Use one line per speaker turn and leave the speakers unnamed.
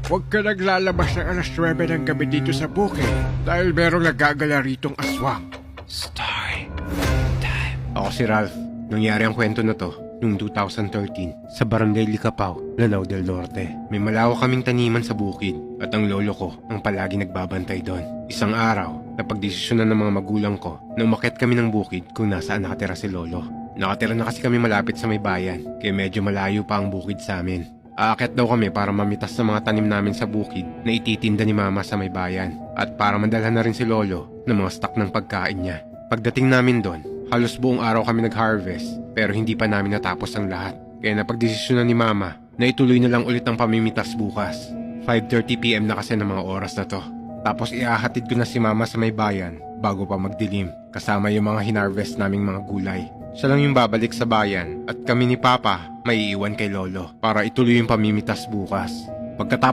huwag ka naglalabas ng alas 9 ng gabi dito sa bukid dahil merong nagagala ritong aswang.
Story time. Ako si Ralph. Nangyari ang kwento na to noong 2013 sa Barangay Licapao, Lanao del Norte. May malawak kaming taniman sa bukid at ang lolo ko ang palagi nagbabantay doon. Isang araw, napagdesisyonan ng mga magulang ko na umakyat kami ng bukid kung nasaan nakatira si lolo. Nakatira na kasi kami malapit sa may bayan, kaya medyo malayo pa ang bukid sa amin. Aakyat daw kami para mamitas sa mga tanim namin sa bukid na ititinda ni mama sa may bayan at para mandalhan na rin si lolo ng mga stock ng pagkain niya. Pagdating namin doon, halos buong araw kami nag-harvest pero hindi pa namin natapos ang lahat. Kaya napagdesisyonan ni mama na ituloy na lang ulit ang pamimitas bukas. 5:30 PM na kasi ng mga oras na to. Tapos iahatid ko na si mama sa may bayan bago pa magdilim kasama yung mga hinarvest naming mga gulay. Siya lang yung babalik sa bayan at kami ni Papa may iiwan kay Lolo para ituloy yung pamimitas bukas. Pagkatapos